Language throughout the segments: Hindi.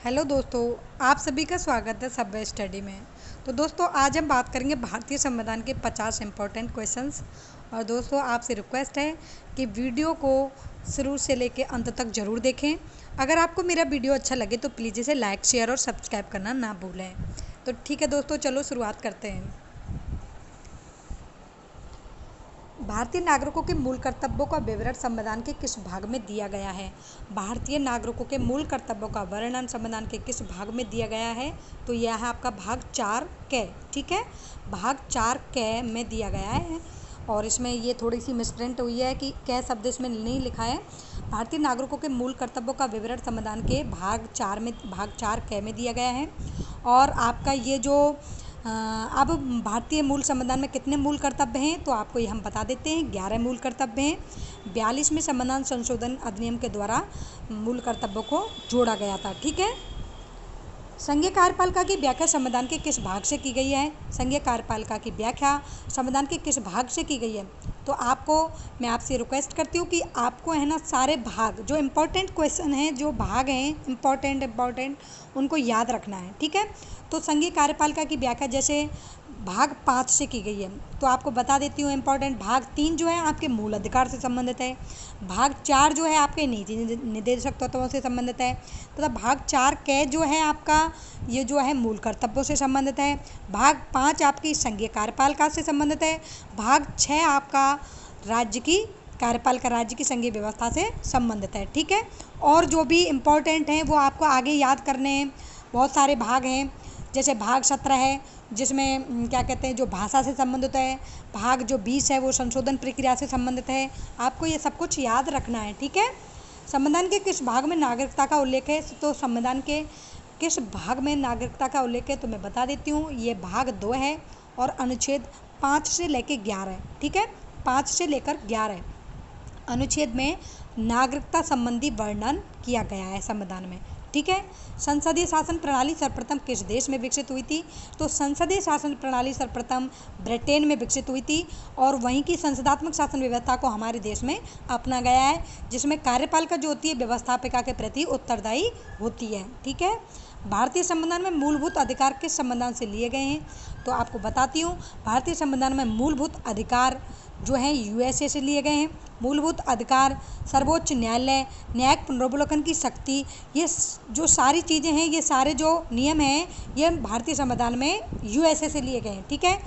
हेलो दोस्तों, आप सभी का स्वागत है सबवे स्टडी में। तो दोस्तों, आज हम बात करेंगे भारतीय संविधान के 50 इम्पोर्टेंट क्वेश्चंस। और दोस्तों, आपसे रिक्वेस्ट है कि वीडियो को शुरू से लेकर अंत तक ज़रूर देखें। अगर आपको मेरा वीडियो अच्छा लगे तो प्लीज़ इसे लाइक, शेयर और सब्सक्राइब करना ना भूलें। तो ठीक है दोस्तों, चलो शुरुआत करते हैं। भारतीय नागरिकों के मूल कर्तव्यों का विवरण संविधान के किस भाग में दिया गया है? भारतीय नागरिकों के मूल कर्तव्यों का वर्णन संविधान के किस भाग में दिया गया है? तो यह है आपका भाग 4 क। ठीक है, भाग 4 क में दिया गया है। और इसमें ये थोड़ी सी मिसप्रिंट हुई है कि क शब्द इसमें नहीं लिखा है। भारतीय नागरिकों के मूल कर्तव्यों का विवरण संविधान के भाग 4 क में दिया गया है। और आपका ये जो अब भारतीय मूल संविधान में कितने मूल कर्तव्य हैं, तो आपको ये हम बता देते हैं। 11 मूल कर्तव्य हैं। 42वें संविधान संशोधन अधिनियम के द्वारा मूल कर्तव्यों को जोड़ा गया था। ठीक है। संघीय कार्यपालिका की व्याख्या संविधान के किस भाग से की गई है? संघीय कार्यपालिका की व्याख्या संविधान के किस भाग से की गई है? तो मैं आपसे रिक्वेस्ट करती हूँ कि आपको है ना सारे भाग जो इम्पोर्टेंट क्वेश्चन हैं, जो भाग हैं इम्पोर्टेंट उनको याद रखना है। ठीक है। तो संघीय कार्यपालिका की व्याख्या जैसे भाग 5 से की गई है, तो आपको बता देती हूँ इम्पोर्टेंट। भाग 3 जो है आपके मूल अधिकार से संबंधित है। भाग 4 जो है आपके नीति निर्देशक तत्वों से संबंधित है तथा भाग 4 क जो है आपका ये जो है मूल कर्तव्यों से संबंधित है। भाग 5 आपकी संघीय कार्यपालिका से संबंधित है। भाग 6 आपका राज्य की संघीय व्यवस्था से संबंधित है। ठीक है। और जो भी इम्पोर्टेंट हैं वो आपको आगे याद करने हैं। बहुत सारे भाग हैं, जैसे भाग 17 है जिसमें क्या कहते हैं जो भाषा से संबंधित है। भाग जो 20 है वो संशोधन प्रक्रिया से संबंधित है। आपको ये सब कुछ याद रखना है। ठीक है। संविधान के किस भाग में नागरिकता का उल्लेख है? तो संविधान के किस भाग में नागरिकता का उल्लेख है तो मैं बता देती हूँ, ये भाग 2 है और अनुच्छेद 5 से लेकर 11 है। ठीक है, 5 से लेकर 11 अनुच्छेद में नागरिकता संबंधी वर्णन किया गया है संविधान में। ठीक है। संसदीय शासन प्रणाली सर्वप्रथम किस देश में विकसित हुई थी? तो संसदीय शासन प्रणाली सर्वप्रथम ब्रिटेन में विकसित हुई थी और वहीं की संसदात्मक शासन व्यवस्था को हमारे देश में अपना गया है, जिसमें कार्यपालिका जो होती है व्यवस्थापिका के प्रति उत्तरदायी होती है। ठीक है। भारतीय संविधान में मूलभूत अधिकार किस संविधान से लिए गए हैं? तो आपको बताती हूँ, भारतीय संविधान में मूलभूत अधिकार जो हैं यूएसए से लिए गए हैं। मूलभूत अधिकार, सर्वोच्च न्यायालय, न्यायिक पुनर्विलोकन की शक्ति, ये जो सारी चीज़ें हैं, ये सारे जो नियम हैं, ये भारतीय संविधान में यूएसए से लिए गए हैं। ठीक है,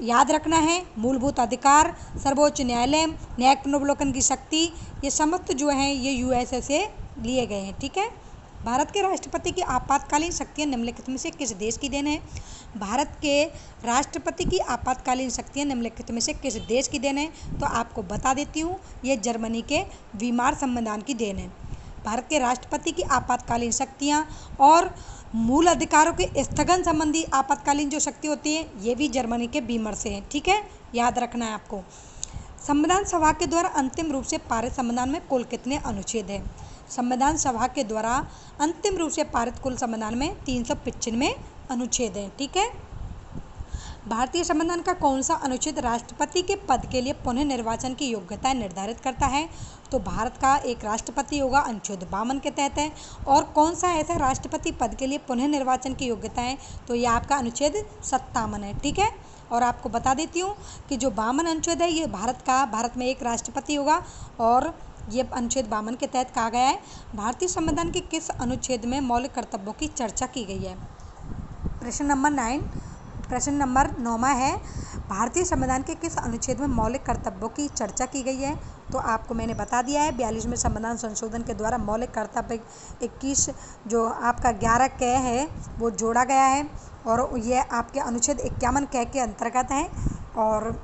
याद रखना है। मूलभूत अधिकार, सर्वोच्च न्यायालय, न्यायिक पुनर्विलोकन की शक्ति, ये समस्त जो हैं ये यूएसए से लिए गए हैं। ठीक है। भारत के राष्ट्रपति की आपातकालीन शक्तियाँ निम्नलिखित में से किस देश की देन है? भारत के राष्ट्रपति की आपातकालीन शक्तियाँ निम्नलिखित में से किस देश की देन है? तो आपको बता देती हूँ, ये जर्मनी के वीमार संविधान की देन है। भारत के राष्ट्रपति की आपातकालीन शक्तियाँ और मूल अधिकारों के स्थगन संबंधी आपातकालीन जो शक्ति होती है, ये भी जर्मनी के वीमर से है। ठीक है, याद रखना है आपको। संविधान सभा के द्वारा अंतिम रूप से पारित संविधान में कुल कितने अनुच्छेद हैं? संविधान सभा के द्वारा अंतिम रूप से पारित कुल संविधान में 395 अनुच्छेद हैं। ठीक है। भारतीय संविधान का कौन सा अनुच्छेद राष्ट्रपति के पद के लिए पुनः निर्वाचन की योग्यता निर्धारित करता है? तो भारत का एक राष्ट्रपति होगा अनुच्छेद 52 के तहत है। और कौन सा ऐसा राष्ट्रपति पद के लिए पुनः निर्वाचन की योग्यता है? तो यह आपका अनुच्छेद 57 है। ठीक है। और आपको बता देती हूँ कि जो 52 अनुच्छेद है, ये भारत में एक राष्ट्रपति होगा और ये अनुच्छेद 52 के तहत कहा गया है। भारतीय संविधान के किस अनुच्छेद में मौलिक कर्तव्यों की चर्चा की गई है? प्रश्न नंबर 9 है, भारतीय संविधान के किस अनुच्छेद में मौलिक कर्तव्यों की चर्चा की गई है? तो आपको मैंने बता दिया है, 42वें संविधान संशोधन के द्वारा मौलिक कर्तव्य 21 जो आपका 11 क है वो जोड़ा गया है और ये आपके अनुच्छेद 51 क के अंतर्गत है। और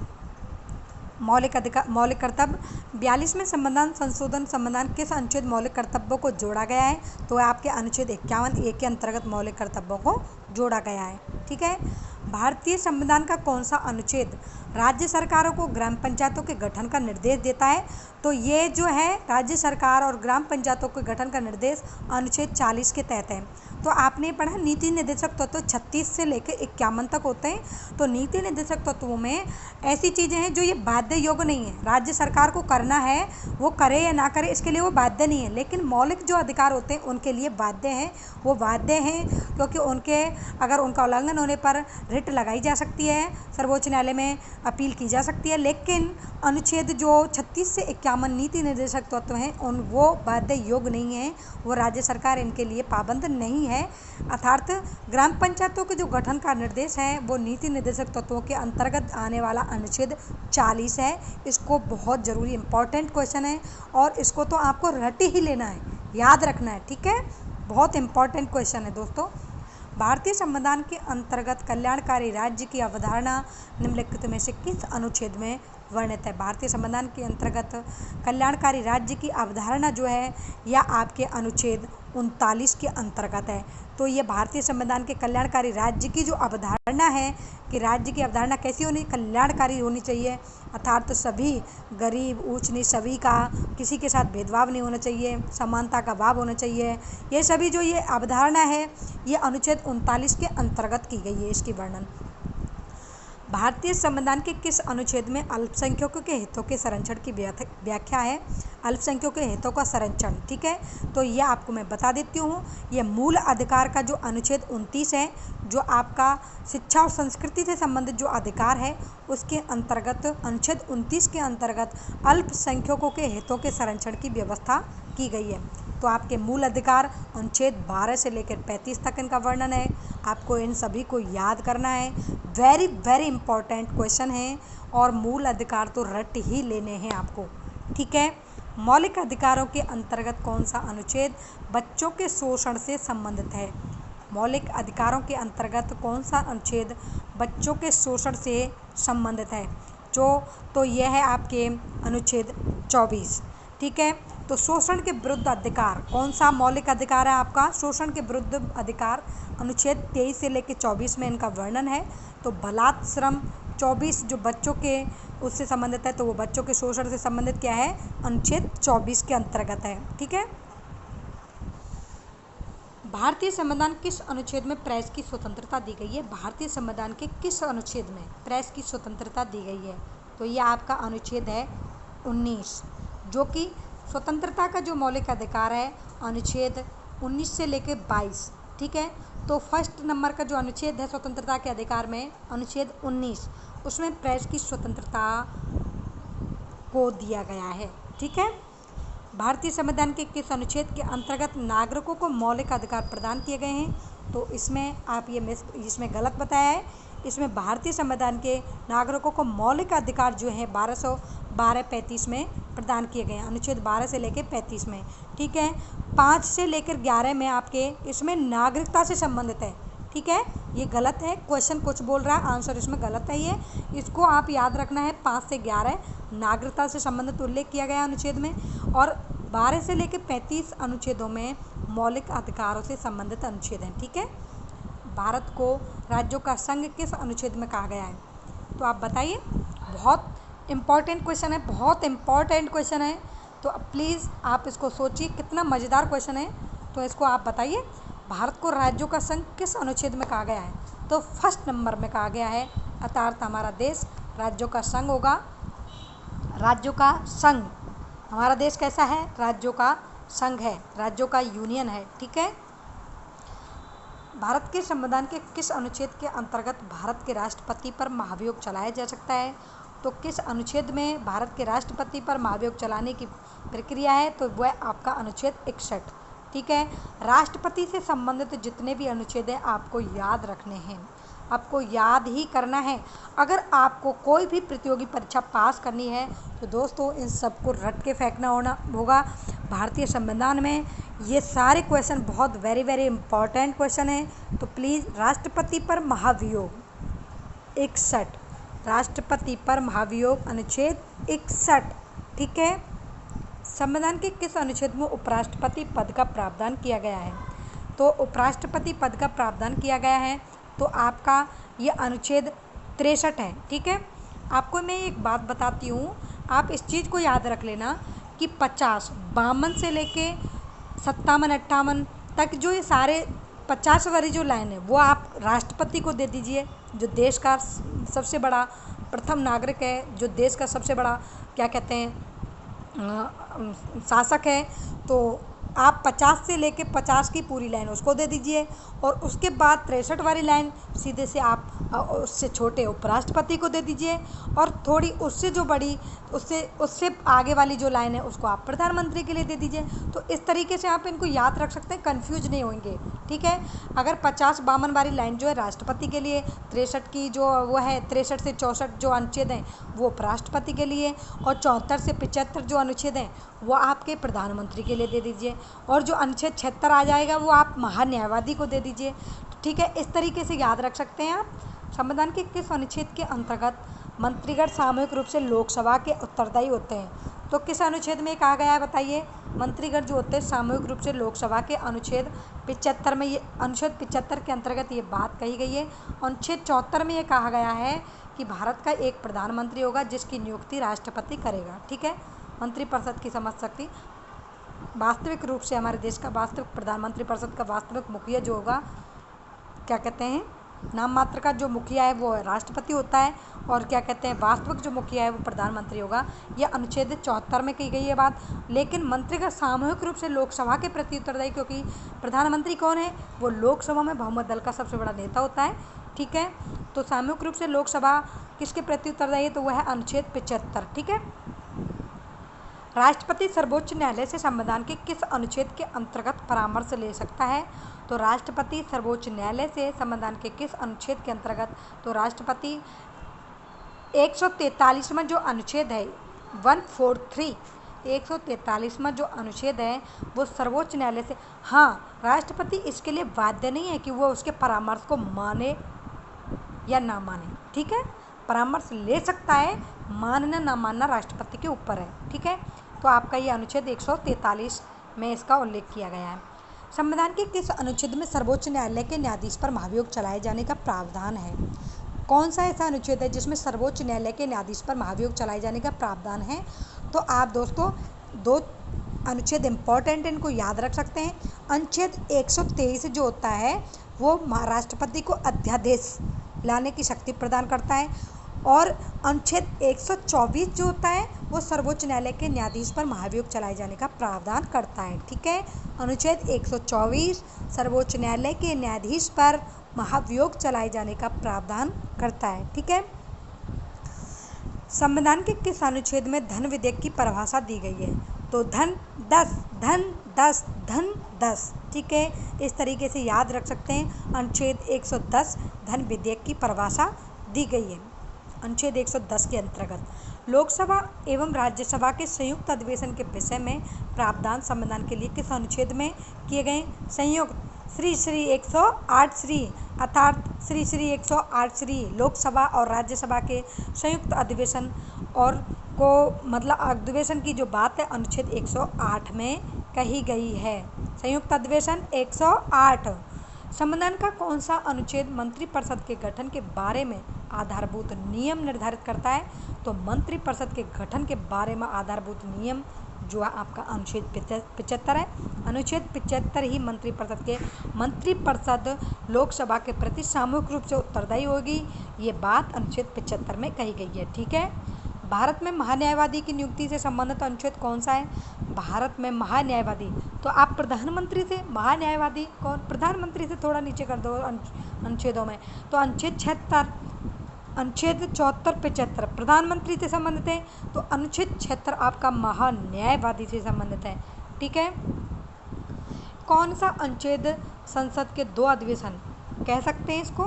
मौलिक कर्तव्य 42वें संविधान संशोधन संविधान किस अनुच्छेद मौलिक कर्तव्यों को जोड़ा गया है? तो आपके अनुच्छेद 51A के अंतर्गत मौलिक कर्तव्यों को जोड़ा गया है। ठीक है। भारतीय संविधान का कौन सा अनुच्छेद राज्य सरकारों को ग्राम पंचायतों के गठन का निर्देश देता है? तो ये जो है राज्य सरकार और ग्राम पंचायतों के गठन का निर्देश अनुच्छेद 40 के तहत है। तो आपने पढ़ा नीति निर्देशक तत्व 36 से लेकर 51 तक होते हैं। तो नीति निर्देशक तत्वों में ऐसी चीज़ें हैं जो ये बाध्य योग्य नहीं है, राज्य सरकार को करना है, वो करे या ना करे इसके लिए वो बाध्य नहीं है, लेकिन मौलिक जो अधिकार होते हैं उनके लिए बाध्य हैं। वो बाध्य हैं क्योंकि उनके अगर उनका उल्लंघन होने पर रिट लगाई जा सकती है, सर्वोच्च न्यायालय में अपील की जा सकती है। लेकिन अनुच्छेद जो 36 से 51 नीति निर्देशक तत्व हैं उन वो बाध्य योग्य नहीं है, वो राज्य सरकार इनके लिए पाबंद नहीं है। अर्थात ग्राम पंचायतों के जो गठन का निर्देश है वो नीति निर्देशक तत्वों के अंतर्गत आने वाला अनुच्छेद 40 है। इसको बहुत ज़रूरी इंपॉर्टेंट क्वेश्चन है और इसको तो आपको रट ही लेना है, याद रखना है, ठीक है। बहुत इंपॉर्टेंट क्वेश्चन है दोस्तों। भारतीय संविधान के अंतर्गत कल्याणकारी राज्य की अवधारणा निम्नलिखित में से किस अनुच्छेद में वर्णित है? भारतीय संविधान के अंतर्गत कल्याणकारी राज्य की अवधारणा जो है या आपके अनुच्छेद 39 के अंतर्गत है। तो ये भारतीय संविधान के कल्याणकारी राज्य की जो अवधारणा है कि राज्य की अवधारणा कैसी होनी, कल्याणकारी होनी चाहिए, अर्थात तो सभी गरीब ऊंच नीच सभी का किसी के साथ भेदभाव नहीं होना चाहिए, समानता का भाव होना चाहिए। ये सभी जो ये अवधारणा है ये अनुच्छेद 39 के अंतर्गत की गई है। इसकी वर्णन भारतीय संविधान के किस अनुच्छेद में अल्पसंख्यकों के हितों के संरक्षण की व्याख्या है? अल्पसंख्यकों के हितों का संरक्षण, ठीक है। तो ये आपको मैं बता देती हूँ, ये मूल अधिकार का जो अनुच्छेद 29 है, जो आपका शिक्षा और संस्कृति से संबंधित जो अधिकार है उसके अंतर्गत अनुच्छेद 29 के अंतर्गत अल्पसंख्यकों के हितों के संरक्षण की व्यवस्था की गई है। तो आपके मूल अधिकार अनुच्छेद 12 से लेकर 35 तक इनका वर्णन है। आपको इन सभी को याद करना है, वेरी वेरी इंपॉर्टेंट क्वेश्चन है और मूल अधिकार तो रट ही लेने हैं आपको, ठीक है। मौलिक अधिकारों के अंतर्गत कौन सा अनुच्छेद बच्चों के शोषण से संबंधित है? मौलिक अधिकारों के अंतर्गत कौन सा अनुच्छेद बच्चों के शोषण से संबंधित है? तो यह है आपके अनुच्छेद 24, ठीक है। तो शोषण के विरुद्ध अधिकार कौन सा मौलिक अधिकार है आपका? शोषण के विरुद्ध अधिकार अनुच्छेद 23 से लेकर 24 में इनका वर्णन है। तो बलात् श्रम 24 जो बच्चों के उससे संबंधित है, तो वो बच्चों के शोषण से संबंधित क्या है? अनुच्छेद 24 के अंतर्गत है, ठीक है। भारतीय संविधान किस अनुच्छेद में प्रेस की स्वतंत्रता दी गई है? भारतीय संविधान के किस अनुच्छेद में प्रेस की स्वतंत्रता दी गई है? तो ये आपका अनुच्छेद है 19, जो कि स्वतंत्रता का जो मौलिक अधिकार है अनुच्छेद 19 से लेकर 22, ठीक है। तो फर्स्ट नंबर का जो अनुच्छेद है स्वतंत्रता के अधिकार में अनुच्छेद 19, उसमें प्रेस की स्वतंत्रता को दिया गया है, ठीक है। भारतीय संविधान के किस अनुच्छेद के अंतर्गत नागरिकों को मौलिक अधिकार प्रदान किए गए हैं? तो इसमें आप इसमें गलत बताया है। इसमें भारतीय संविधान के नागरिकों को मौलिक अधिकार जो है 12-35 में प्रदान किए गए हैं, अनुच्छेद 12 से लेकर 35 में, ठीक है। 5 से लेकर 11 में आपके इसमें नागरिकता से संबंधित है, ठीक है। ये गलत है, क्वेश्चन कुछ बोल रहा है, आंसर इसमें गलत है। ये इसको आप याद रखना है। 5 से 11 नागरिकता से संबंधित उल्लेख किया गया अनुच्छेद में, और 12 से लेकर 35 अनुच्छेदों में मौलिक अधिकारों से संबंधित अनुच्छेद हैं, ठीक है। भारत को राज्यों का संघ किस अनुच्छेद में कहा गया है? तो आप बताइए। बहुत इम्पॉर्टेंट क्वेश्चन है, बहुत इम्पॉर्टेंट क्वेश्चन है। तो प्लीज़ आप इसको सोचिए, कितना मज़ेदार क्वेश्चन है। तो इसको आप बताइए, भारत को राज्यों का संघ किस अनुच्छेद में कहा गया है? तो फर्स्ट नंबर में कहा गया है, अर्थात हमारा देश राज्यों का संघ होगा। राज्यों का संघ, हमारा देश कैसा है? राज्यों का संघ है, राज्यों का यूनियन है, ठीक है। भारत के संविधान के किस अनुच्छेद के अंतर्गत भारत के राष्ट्रपति पर महाभियोग चलाया जा सकता है? तो किस अनुच्छेद में भारत के राष्ट्रपति पर महाभियोग चलाने की प्रक्रिया है? तो वह आपका अनुच्छेद 61, ठीक है। राष्ट्रपति से संबंधित जितने भी अनुच्छेद हैं आपको याद रखने हैं, आपको याद ही करना है। अगर आपको कोई भी प्रतियोगी परीक्षा पास करनी है तो दोस्तों इन सबको रट के फेंकना होगा। भारतीय संविधान में ये सारे क्वेश्चन बहुत वेरी वेरी इंपॉर्टेंट क्वेश्चन हैं। तो प्लीज़ राष्ट्रपति पर महाभियोग 61, राष्ट्रपति पर महाभियोग अनुच्छेद 61, ठीक है। संविधान के किस अनुच्छेद में उपराष्ट्रपति पद का प्रावधान किया गया है? तो उपराष्ट्रपति पद का प्रावधान किया गया है तो आपका ये अनुच्छेद 63 है, ठीक है। आपको मैं एक बात बताती हूँ, आप इस चीज़ को याद रख लेना कि 52 से लेके 57-58 तक जो ये सारे 50 वाली जो लाइन है वो आप राष्ट्रपति को दे दीजिए, जो देश का सबसे बड़ा प्रथम नागरिक है, जो देश का सबसे बड़ा क्या कहते हैं शासक है। तो आप 50 से लेके 50 की पूरी लाइन उसको दे दीजिए, और उसके बाद 63 वाली लाइन सीधे से आप उससे छोटे उपराष्ट्रपति को दे दीजिए, और थोड़ी उससे जो बड़ी उससे आगे वाली जो लाइन है उसको आप प्रधानमंत्री के लिए दे दीजिए। तो इस तरीके से आप इनको याद रख सकते हैं, कंफ्यूज नहीं होंगे। ठीक है, अगर 50-52 वाली लाइन जो है राष्ट्रपति के लिए, 63 की जो वो है 63 से 64 जो अनुच्छेद हैं वो उपराष्ट्रपति के लिए, और 74 से 75 जो अनुच्छेद हैं वो आपके प्रधानमंत्री के लिए दे दीजिए, और जो अनुच्छेद 76 आ जाएगा वो आप महान्यायवादी को दे दीजिए। ठीक है, इस तरीके से याद रख सकते हैं आप। संविधान के किस अनुच्छेद के अंतर्गत मंत्रीगण सामूहिक रूप से लोकसभा के उत्तरदायी होते हैं? तो किस अनुच्छेद में कहा गया है बताइए? मंत्रीगण जो होते हैं सामूहिक रूप से लोकसभा के अनुच्छेद 75 में, ये अनुच्छेद 75 के अंतर्गत ये बात कही गई है। अनुच्छेद 74 में ये कहा गया है कि भारत का एक प्रधानमंत्री होगा जिसकी नियुक्ति राष्ट्रपति करेगा। ठीक है, मंत्रिपरिषद की समझ सकती, वास्तविक रूप से हमारे देश का वास्तविक प्रधानमंत्री परिषद का वास्तविक मुखिया जो होगा, क्या कहते हैं, नाम मात्र का जो मुखिया है वो राष्ट्रपति होता है, और क्या कहते हैं वास्तविक जो मुखिया है वो प्रधानमंत्री होगा। यह अनुच्छेद 74 में की गई है बात। लेकिन मंत्रीगण सामूहिक रूप से लोकसभा के प्रति उत्तरदायी, क्योंकि प्रधानमंत्री कौन है? वो लोकसभा में बहुमत दल का सबसे बड़ा नेता होता है। ठीक है, तो सामूहिक रूप से लोकसभा किसके प्रति उत्तरदायी है? तो वह है अनुच्छेद 75। ठीक है, राष्ट्रपति सर्वोच्च न्यायालय से संविधान के किस अनुच्छेद के अंतर्गत परामर्श ले सकता है? तो राष्ट्रपति सर्वोच्च न्यायालय से संविधान के किस अनुच्छेद के अंतर्गत? तो राष्ट्रपति 143वां जो अनुच्छेद है 143, 143वां जो अनुच्छेद है वो सर्वोच्च न्यायालय से, हाँ, राष्ट्रपति इसके लिए बाध्य नहीं है कि वो उसके परामर्श को माने या ना माने। ठीक है, परामर्श ले सकता है, मानना ना मानना राष्ट्रपति के ऊपर है। ठीक है, तो आपका ये अनुच्छेद 143 में इसका उल्लेख किया गया है। संविधान के किस अनुच्छेद में सर्वोच्च न्यायालय के न्यायाधीश पर महाभियोग चलाए जाने का प्रावधान है? कौन सा ऐसा अनुच्छेद है जिसमें सर्वोच्च न्यायालय के न्यायाधीश पर महाभियोग चलाए जाने का प्रावधान है? तो आप दोस्तों दो अनुच्छेद इम्पॉर्टेंट, इनको याद रख सकते हैं। अनुच्छेद 123 जो होता है वो राष्ट्रपति को अध्यादेश लाने की शक्ति प्रदान करता है, और अनुच्छेद 124 जो होता है वो सर्वोच्च न्यायालय के न्यायाधीश पर महाभियोग चलाए जाने का प्रावधान करता है। ठीक है, अनुच्छेद 124 सर्वोच्च न्यायालय के न्यायाधीश पर महाभियोग चलाए जाने का प्रावधान करता है। ठीक है, संविधान के किस अनुच्छेद में धन विधेयक की परिभाषा दी गई है? तो धन 10, धन 10, धन 10। ठीक है, इस तरीके से याद रख सकते हैं। अनुच्छेद 110 धन विधेयक की परिभाषा दी गई है अनुच्छेद 110 के अंतर्गत। लोकसभा एवं राज्यसभा के संयुक्त अधिवेशन के विषय में प्रावधान संविधान के लिए किस अनुच्छेद में किए गए? संयुक्त श्री 108 श्री अर्थात श्री 108 श्री लोकसभा और राज्यसभा के संयुक्त अधिवेशन और को मतलब अधिवेशन की जो बात है अनुच्छेद 108 में कही गई है। संयुक्त अधिवेशन 108। संविधान का कौन सा अनुच्छेद मंत्रिपरिषद के गठन के बारे में आधारभूत नियम निर्धारित करता है? तो मंत्रिपरिषद के गठन के बारे में आधारभूत नियम जो है आपका अनुच्छेद 75 है। अनुच्छेद 75 ही मंत्रिपरिषद लोकसभा के प्रति सामूहिक रूप से उत्तरदायी होगी, ये बात अनुच्छेद 75 में कही गई है। ठीक है, भारत में महान्यायवादी की नियुक्ति से संबंधित अनुच्छेद कौन सा है? भारत में महान्यायवादी, तो आप प्रधानमंत्री से, महान्यायवादी कौन? प्रधानमंत्री से थोड़ा नीचे कर दो अनुच्छेदों में, तो अनुच्छेद 76, अनुच्छेद 74, 75 प्रधानमंत्री से संबंधित है, तो अनुच्छेद 76 आपका महान्यायवादी से संबंधित है। ठीक है, कौन सा अनुच्छेद संसद के 2 अधिवेशन कह सकते हैं? इसको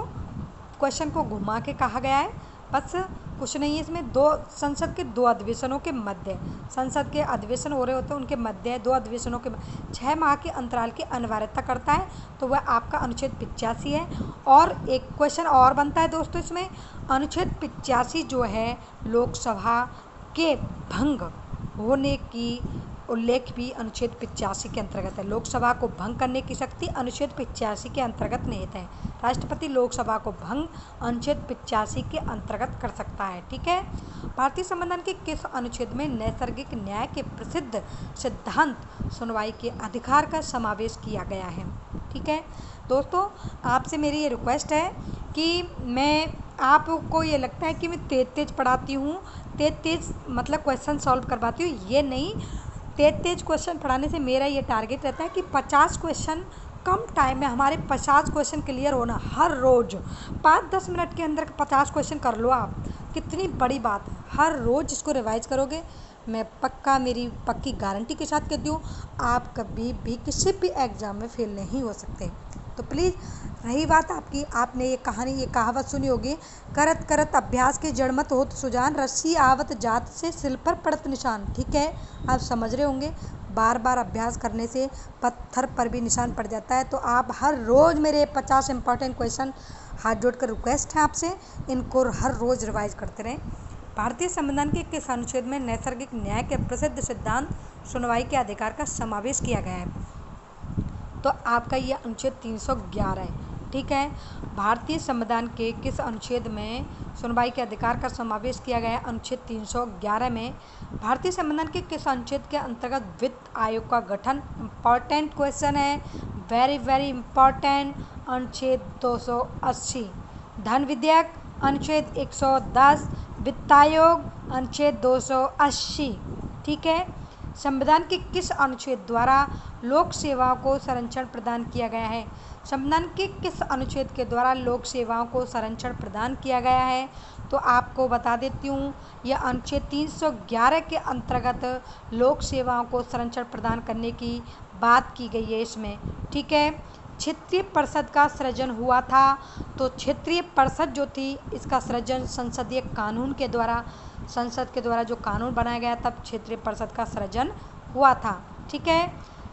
क्वेश्चन को घुमा के कहा गया है, बस कुछ नहीं है इसमें। संसद के 2 अधिवेशनों के मध्य, संसद के अधिवेशन हो रहे होते हैं उनके मध्य 2 अधिवेशनों के 6 माह के अंतराल की अनिवार्यता करता है, तो वह आपका अनुच्छेद 85 है। और एक क्वेश्चन और बनता है दोस्तों इसमें, अनुच्छेद 85 जो है लोकसभा के भंग होने की उल्लेख भी अनुच्छेद 85 के अंतर्गत है। लोकसभा को भंग करने की शक्ति अनुच्छेद 85 के अंतर्गत निहित है। राष्ट्रपति लोकसभा को भंग अनुच्छेद 85 के अंतर्गत कर सकता है। ठीक है, भारतीय संविधान के किस अनुच्छेद में नैसर्गिक न्याय के प्रसिद्ध सिद्धांत सुनवाई के अधिकार का समावेश किया गया है? ठीक ठीक है दोस्तों, आपसे मेरी ये रिक्वेस्ट है कि मैं आपको ये लगता है कि मैं तेज तेज पढ़ाती हूँ, तेज तेज मतलब क्वेश्चन सॉल्व करवाती हूँ, ये नहीं। तेज तेज क्वेश्चन पढ़ाने से मेरा ये टारगेट रहता है कि 50 क्वेश्चन कम टाइम में हमारे 50 क्वेश्चन क्लियर होना हर रोज़। 5-10 मिनट के अंदर 50 क्वेश्चन कर लो आप, कितनी बड़ी बात है। हर रोज़ इसको रिवाइज करोगे, मैं पक्का, मेरी पक्की गारंटी के साथ कहती हूँ, आप कभी भी किसी भी एग्ज़ाम में फेल नहीं हो सकते। तो प्लीज़, रही बात आपकी, आपने ये कहानी, ये कहावत सुनी होगी, करत करत अभ्यास के जड़ मत होत सुजान, रस्सी आवत जात से सिल पर पड़त निशान। ठीक है, आप समझ रहे होंगे, बार बार अभ्यास करने से पत्थर पर भी निशान पड़ जाता है। तो आप हर रोज़ मेरे 50 इंपॉर्टेंट क्वेश्चन, हाथ जोड़कर रिक्वेस्ट है आपसे, इनको हर रोज़ रिवाइज करते रहें। भारतीय संविधान के किस अनुच्छेद में नैसर्गिक न्याय के प्रसिद्ध सिद्धांत सुनवाई के अधिकार का समावेश किया गया है? तो आपका ये अनुच्छेद 311 है। ठीक है, भारतीय संविधान के किस अनुच्छेद में सुनवाई के अधिकार का समावेश किया गया है? अनुच्छेद 311 में। भारतीय संविधान के किस अनुच्छेद के अंतर्गत वित्त आयोग का गठन? इम्पॉर्टेंट क्वेश्चन है, वेरी वेरी इम्पॉर्टेंट। अनुच्छेद 280। धन विधेयक अनुच्छेद 110, वित्त आयोग अनुच्छेद 280। ठीक है, संविधान के किस अनुच्छेद द्वारा लोक सेवाओं को संरक्षण प्रदान किया गया है? संविधान के किस अनुच्छेद के द्वारा लोक सेवाओं को संरक्षण प्रदान किया गया है? तो आपको बता देती हूँ, यह अनुच्छेद 311 के अंतर्गत लोक सेवाओं को संरक्षण प्रदान करने की बात की गई है इसमें। ठीक है, क्षेत्रीय परिषद का सृजन हुआ था, तो क्षेत्रीय परिषद जो थी, इसका सृजन संसदीय कानून के द्वारा, संसद के द्वारा जो कानून बनाया गया तब क्षेत्रीय परिषद का सृजन हुआ था। ठीक है,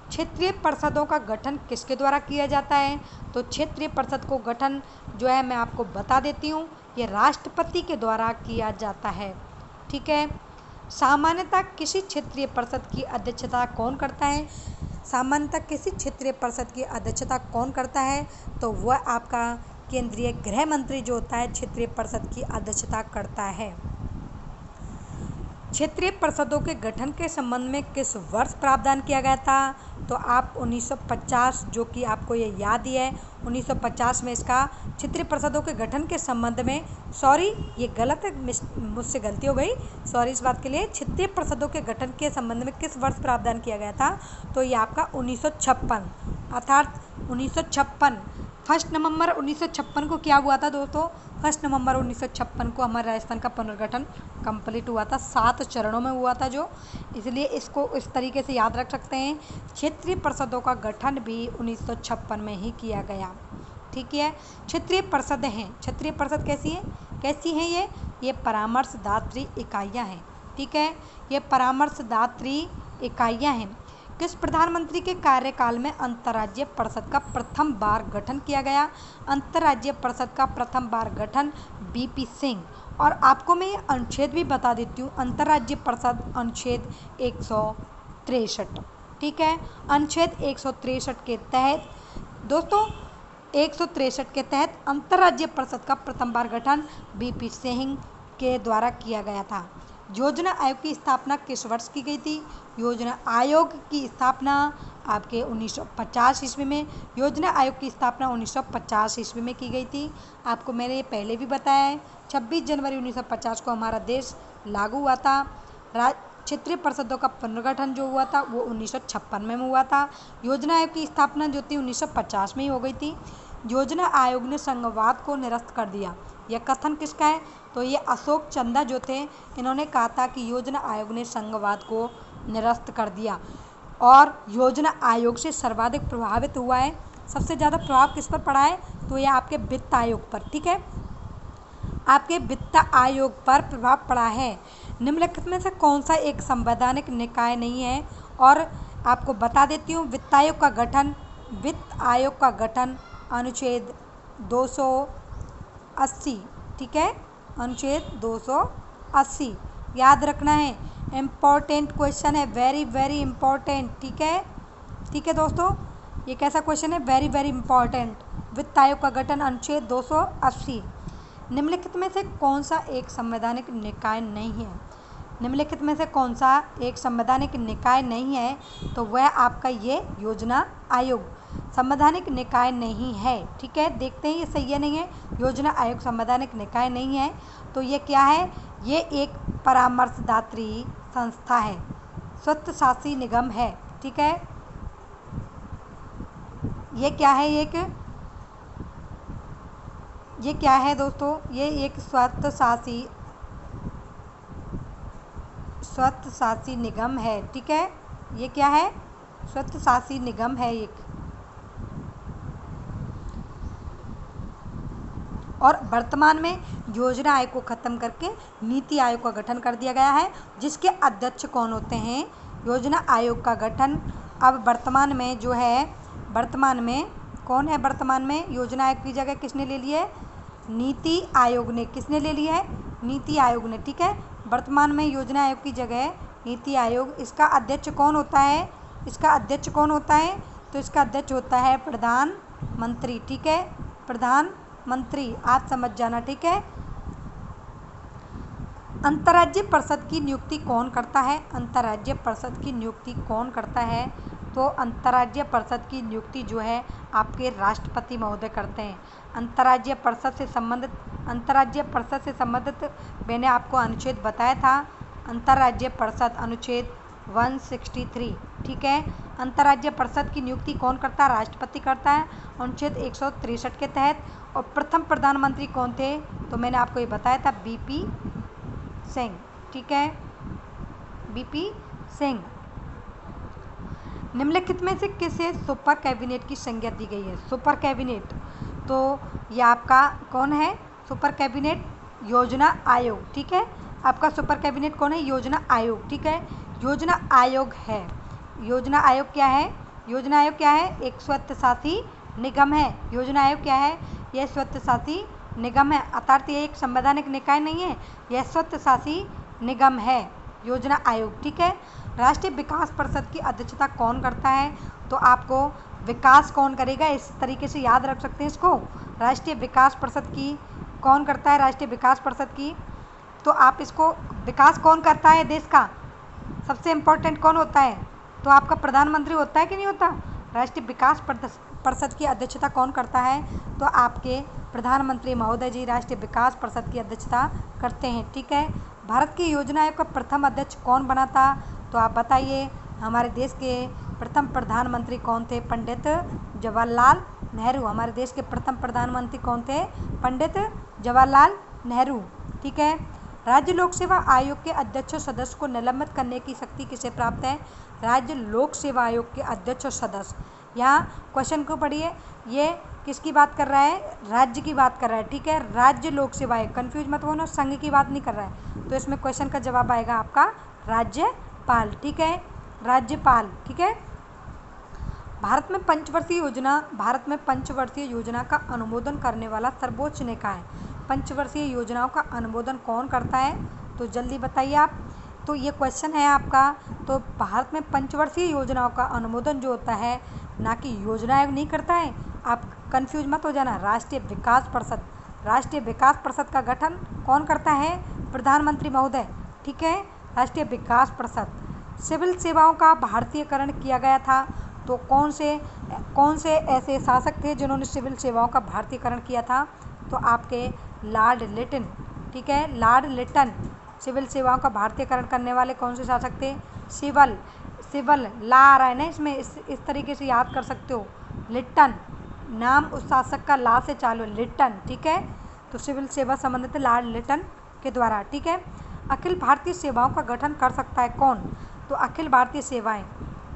क्षेत्रीय परिषदों का गठन किसके द्वारा किया जाता है? तो क्षेत्रीय परिषद को गठन जो है, मैं आपको बता देती हूँ, ये राष्ट्रपति के द्वारा किया जाता है। ठीक है, सामान्यतः किसी क्षेत्रीय परिषद की अध्यक्षता कौन करता है? सामान्यतः किसी क्षेत्रीय परिषद की अध्यक्षता कौन करता है? तो वह आपका केंद्रीय गृह मंत्री जो होता है, क्षेत्रीय परिषद की अध्यक्षता करता है। क्षेत्रीय परिषदों के गठन के संबंध में किस वर्ष प्रावधान किया गया था? तो आप 1950, जो कि आपको ये याद ही है, 1950 में इसका क्षेत्रीय परिषदों के गठन के संबंध में, सॉरी ये गलत है, मुझसे गलती हो गई, सॉरी इस बात के लिए। क्षेत्रीय परिषदों के गठन के संबंध में किस वर्ष प्रावधान किया गया था? तो ये आपका 1956, अर्थात 1956। 1 नवंबर 1956 को क्या हुआ था दोस्तों? 1 नवंबर 1956 को हमारे राजस्थान का पुनर्गठन कंप्लीट हुआ था, 7 चरणों में हुआ था जो, इसलिए इसको इस तरीके से याद रख सकते हैं। क्षेत्रीय परिषदों का गठन भी 1956 में ही किया गया। ठीक है, क्षेत्रीय परिषद हैं, क्षेत्रीय परिषद कैसी हैं ये परामर्शदात्री इकाइयाँ हैं। ठीक है, ये परामर्शदात्री इकाइयाँ हैं। किस प्रधानमंत्री के कार्यकाल में अंतर्राज्यीय परिषद का प्रथम बार गठन किया गया? अंतर्राज्यीय परिषद का प्रथम बार गठन बीपी सिंह। और आपको मैं ये अनुच्छेद भी बता देती हूँ, अंतर्राज्यीय परिषद अनुच्छेद 163। ठीक है, अनुच्छेद 163 के तहत दोस्तों, 163 के तहत अंतर्राज्यीय परिषद का प्रथम बार गठन बीपी सिंह के द्वारा किया गया था। योजना आयोग की स्थापना किस वर्ष की गई थी? योजना आयोग की स्थापना आपके 1950 ईस्वी में, योजना आयोग की स्थापना 1950 ईस्वी में की गई थी। आपको मैंने ये पहले भी बताया है, 26 जनवरी 1950 को हमारा देश लागू हुआ था। क्षेत्रीय परिषदों का पुनर्गठन जो हुआ था वो 1956 में हुआ था। योजना आयोग की स्थापना जो थी 1950 में ही हो गई थी। योजना आयोग ने संघवाद को निरस्त कर दिया, यह कथन किसका है? तो ये अशोक चंदा जो थे, इन्होंने कहा था कि योजना आयोग ने संघवाद को निरस्त कर दिया। और योजना आयोग से सर्वाधिक प्रभावित हुआ है, सबसे ज़्यादा प्रभाव किस पर पड़ा है? तो ये आपके वित्त आयोग पर। ठीक है, आपके वित्त आयोग पर प्रभाव पड़ा है। निम्नलिखित में से कौन सा एक संवैधानिक निकाय नहीं है? और आपको बता देती हूँ, वित्त आयोग का गठन अनुच्छेद 280। ठीक है, अनुच्छेद 280 याद रखना है, इम्पॉर्टेंट क्वेश्चन है, वेरी वेरी इम्पॉर्टेंट। ठीक है दोस्तों, ये कैसा क्वेश्चन है? Very very important. वित्त आयोग का गठन अनुच्छेद 280। निम्नलिखित में से कौन सा एक संवैधानिक निकाय नहीं है? निम्नलिखित में से कौन सा एक संवैधानिक निकाय नहीं है? तो वह आपका ये योजना आयोग। संवैधानिक निकाय नहीं है। ठीक है, देखते हैं ये सही है नहीं है। योजना आयोग संवैधानिक निकाय नहीं है, तो ये क्या है, ये एक परामर्शदात्री संस्था है, स्वतःशासी निगम है। ठीक है, ये क्या है, ये क्या है दोस्तों, ये एक स्वतःशासी निगम है। ठीक है, ये क्या है, स्वतःशासी निगम है एक। और वर्तमान में योजना आयोग को ख़त्म करके नीति आयोग का गठन कर दिया गया है, जिसके अध्यक्ष कौन होते हैं, योजना आयोग का गठन अब वर्तमान में जो है, वर्तमान में कौन है, वर्तमान में योजना आयोग की जगह किसने ले ली है, नीति आयोग ने। किसने ले ली है, नीति आयोग ने। ठीक है, वर्तमान में योजना आयोग की जगह नीति आयोग। इसका अध्यक्ष कौन होता है, इसका अध्यक्ष कौन होता है, तो इसका अध्यक्ष होता है प्रधानमंत्री। ठीक है, प्रधानमंत्री, आप समझ जाना। ठीक है, अंतर्राज्यीय परिषद की नियुक्ति कौन करता है, अंतर्राज्यीय परिषद की नियुक्ति कौन करता है, तो अंतर्राज्यीय परिषद की नियुक्ति जो है आपके राष्ट्रपति महोदय करते हैं। अंतर्राज्यीय परिषद से संबंधित मैंने आपको अनुच्छेद बताया था, अंतर्राज्यीय परिषद अनुच्छेद 163। ठीक है, अंतर्राज्यीय परिषद की नियुक्ति कौन करता है, राष्ट्रपति करता है अनुच्छेद 163 के तहत। और प्रथम प्रधानमंत्री कौन थे, तो मैंने आपको ये बताया था, बीपी सिंह। ठीक है, बीपी सिंह। निम्नलिखित में से किसे सुपर कैबिनेट की संज्ञा दी गई है, सुपर कैबिनेट, तो ये आपका कौन है, सुपर कैबिनेट योजना आयोग। ठीक है, आपका सुपर कैबिनेट कौन है, योजना आयोग। ठीक है, योजना आयोग है, योजना आयोग क्या है, योजना आयोग क्या है, एक स्वतःशासी निगम है। योजना आयोग क्या है, यह स्वतःशासी निगम है, अर्थात ये एक संवैधानिक निकाय नहीं है, यह स्वतःशासी निगम है योजना आयोग। ठीक है, राष्ट्रीय विकास परिषद की अध्यक्षता कौन करता है, तो आपको विकास कौन करेगा, इस तरीके से याद रख सकते हैं इसको। राष्ट्रीय विकास परिषद की कौन करता है, राष्ट्रीय विकास परिषद की, तो आप इसको, विकास कौन करता है देश का, सबसे इम्पोर्टेंट कौन होता है, तो आपका प्रधानमंत्री होता है कि नहीं होता। राष्ट्रीय विकास परिषद की अध्यक्षता कौन करता है, तो आपके प्रधानमंत्री महोदय जी राष्ट्रीय विकास परिषद की अध्यक्षता करते हैं। ठीक है, भारत की योजना आयोग का प्रथम अध्यक्ष कौन बना था, तो आप बताइए, हमारे देश के प्रथम प्रधानमंत्री कौन थे, पंडित जवाहरलाल नेहरू। हमारे देश के प्रथम प्रधानमंत्री कौन थे, पंडित जवाहरलाल नेहरू। ठीक है, राज्य लोक सेवा आयोग के अध्यक्ष और सदस्य को निलंबित करने की शक्ति किसे प्राप्त है, राज्य लोक सेवा आयोग के अध्यक्ष और सदस्य। यहाँ क्वेश्चन को पढ़िए, ये किसकी बात कर रहा है, राज्य की बात कर रहा है। ठीक है, राज्य लोक सेवा आयोग, कन्फ्यूज मत होना, संघ की बात नहीं कर रहा है, तो इसमें क्वेश्चन का जवाब आएगा आपका राज्यपाल। ठीक है, राज्यपाल। ठीक है, भारत में पंचवर्षीय योजना का अनुमोदन करने वाला सर्वोच्च निकाय, पंचवर्षीय योजनाओं का अनुमोदन कौन करता है, तो जल्दी बताइए आप। तो ये क्वेश्चन है आपका, तो भारत में पंचवर्षीय योजनाओं का अनुमोदन जो होता है, ना कि योजना आयोग नहीं करता है, आप कंफ्यूज मत हो जाना। राष्ट्रीय विकास परिषद का गठन कौन करता है, प्रधानमंत्री महोदय। ठीक है, राष्ट्रीय विकास परिषद। सिविल सेवाओं का भारतीयकरण किया गया था, तो कौन से ऐसे शासक थे जिन्होंने सिविल सेवाओं का भारतीयकरण किया था, तो आपके लॉर्ड लिटन। ठीक है, लॉर्ड लिटन सिविल सेवाओं का भारतीयकरण करने वाले कौन से शासक थे, सिविल ला आ रहा है ना इसमें, इस तरीके से याद कर सकते हो, लिटन, नाम उस शासक का ला से चालू, लिटन। ठीक है, तो सिविल सेवा संबंधित लॉर्ड लिटन के द्वारा। ठीक है, अखिल भारतीय सेवाओं का गठन कर सकता है कौन, तो अखिल भारतीय सेवाएं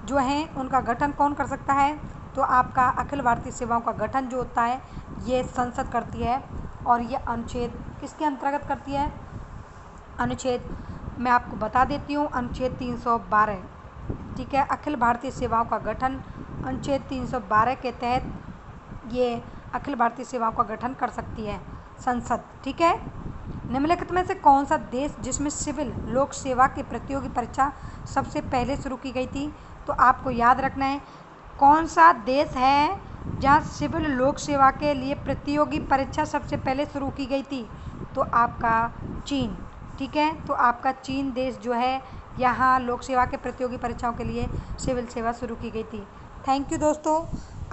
जो हैं उनका गठन कौन कर सकता है, तो आपका अखिल भारतीय सेवाओं का गठन जो होता है ये संसद करती है, और ये अनुच्छेद किसके अंतर्गत करती है, अनुच्छेद मैं आपको बता देती हूँ, अनुच्छेद 312। ठीक है, अखिल भारतीय सेवाओं का गठन अनुच्छेद 312 के तहत ये अखिल भारतीय सेवाओं का गठन कर सकती है संसद। ठीक है, निम्नलिखित में से कौन सा देश जिसमें सिविल लोक सेवा की प्रतियोगी परीक्षा सबसे पहले शुरू की गई थी, तो आपको याद रखना है कौन सा देश है जहाँ सिविल लोक सेवा के लिए प्रतियोगी परीक्षा सबसे पहले शुरू की गई थी, तो आपका चीन। ठीक है, तो आपका चीन देश जो है यहाँ लोक सेवा के प्रतियोगी परीक्षाओं के लिए सिविल सेवा शुरू की गई थी। थैंक यू दोस्तों।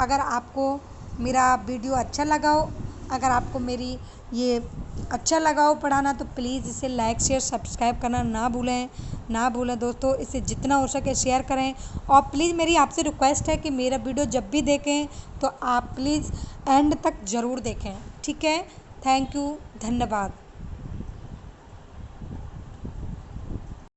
अगर आपको मेरा वीडियो अच्छा लगा हो, अगर आपको मेरी ये अच्छा लगा हो पढ़ाना, तो प्लीज़ इसे लाइक शेयर सब्सक्राइब करना ना भूलें दोस्तों। इसे जितना हो सके शेयर करें। और प्लीज़ मेरी आपसे रिक्वेस्ट है कि मेरा वीडियो जब भी देखें तो आप प्लीज़ एंड तक ज़रूर देखें, ठीक है। थैंक यू, धन्यवाद।